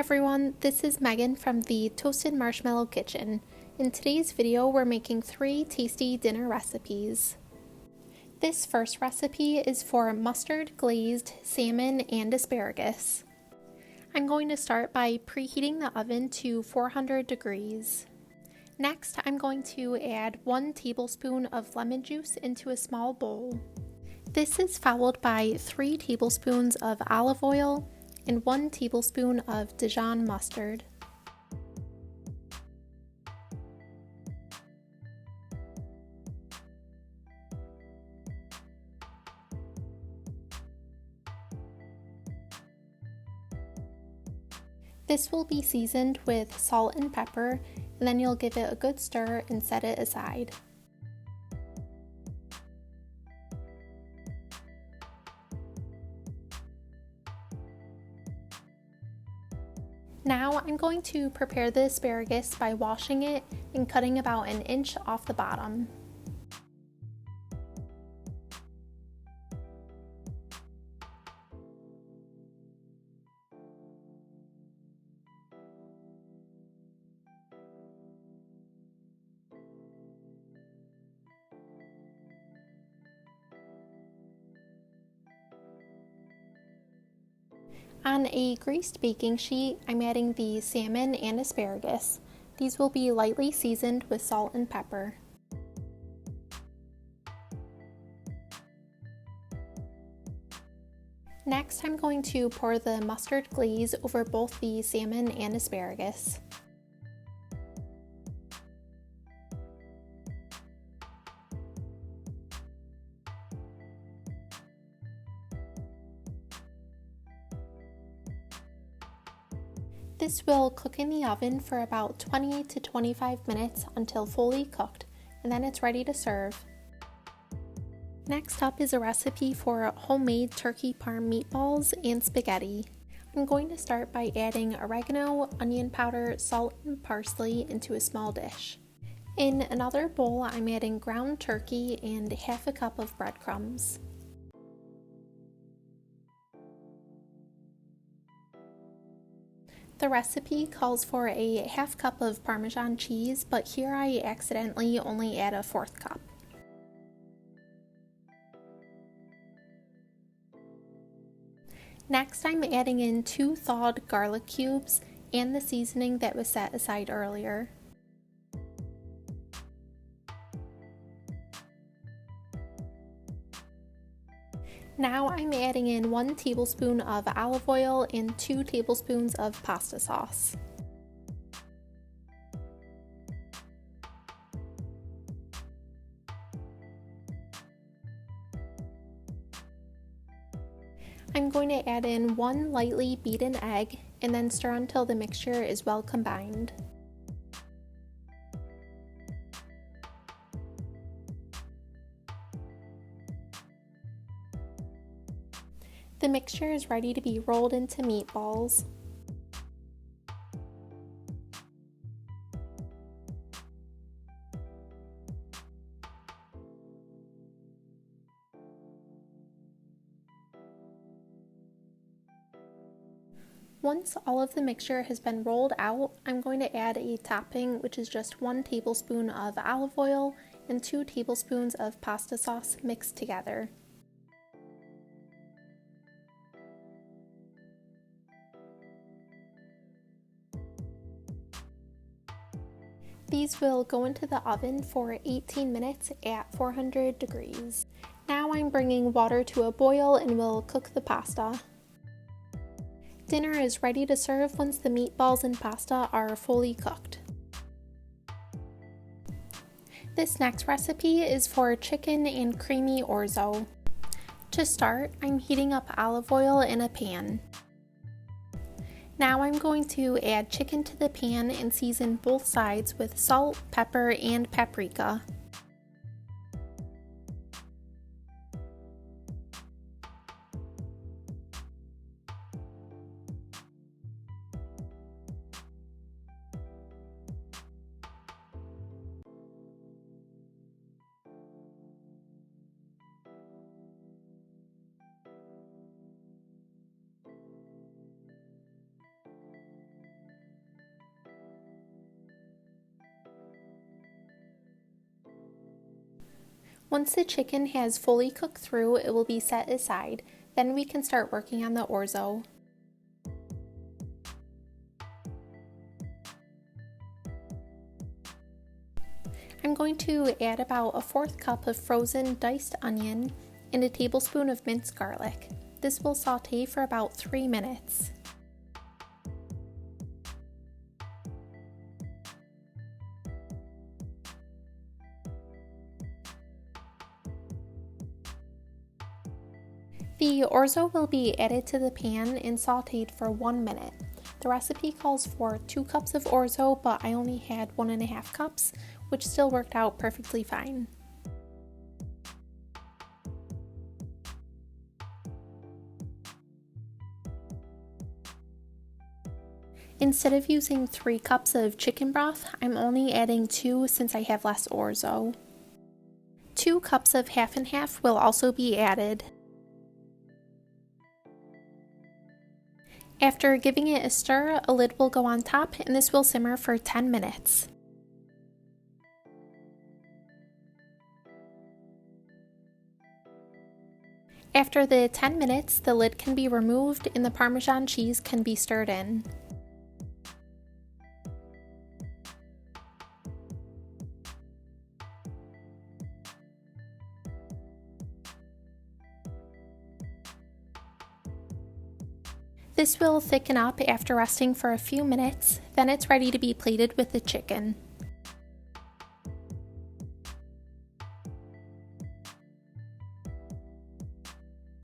everyone, this is Megan from the Toasted Marshmallow Kitchen. In today's video, we're making 3 tasty dinner recipes. This first recipe is for mustard, glazed, salmon, and asparagus. I'm going to start by preheating the oven to 400 degrees. Next, I'm going to add 1 tablespoon of lemon juice into a small bowl. This is followed by 3 tablespoons of olive oil and 1 tablespoon of Dijon mustard. This will be seasoned with salt and pepper, and then you'll give it a good stir and set it aside. Now I'm going to prepare the asparagus by washing it and cutting about an inch off the bottom. On a greased baking sheet, I'm adding the salmon and asparagus. These will be lightly seasoned with salt and pepper. Next, I'm going to pour the mustard glaze over both the salmon and asparagus. This will cook in the oven for about 20 to 25 minutes until fully cooked, and then it's ready to serve. Next up is a recipe for homemade turkey parm meatballs and spaghetti. I'm going to start by adding oregano, onion powder, salt, and parsley into a small dish. In another bowl, I'm adding ground turkey and half a cup of breadcrumbs. The recipe calls for a half cup of Parmesan cheese, but here I accidentally only add a 1/4 cup. Next, I'm adding in 2 thawed garlic cubes and the seasoning that was set aside earlier. Now I'm adding in 1 tablespoon of olive oil and 2 tablespoons of pasta sauce. I'm going to add in 1 lightly beaten egg and then stir until the mixture is well combined. The mixture is ready to be rolled into meatballs. Once all of the mixture has been rolled out, I'm going to add a topping, which is just 1 tablespoon of olive oil and 2 tablespoons of pasta sauce mixed together. These will go into the oven for 18 minutes at 400 degrees. Now I'm bringing water to a boil and will cook the pasta. Dinner is ready to serve once the meatballs and pasta are fully cooked. This next recipe is for chicken and creamy orzo. To start, I'm heating up olive oil in a pan. Now I'm going to add chicken to the pan and season both sides with salt, pepper, and paprika. Once the chicken has fully cooked through, it will be set aside. Then we can start working on the orzo. I'm going to add about a 1/4 cup of frozen diced onion and a tablespoon of minced garlic. This will saute for about 3 minutes. The orzo will be added to the pan and sauteed for 1 minute. The recipe calls for 2 cups of orzo, but I only had 1.5 cups, which still worked out perfectly fine. Instead of using 3 cups of chicken broth, I'm only adding 2 since I have less orzo. 2 cups of half and half will also be added. After giving it a stir, a lid will go on top and this will simmer for 10 minutes. After the 10 minutes, the lid can be removed and the Parmesan cheese can be stirred in. This will thicken up after resting for a few minutes, then it's ready to be plated with the chicken.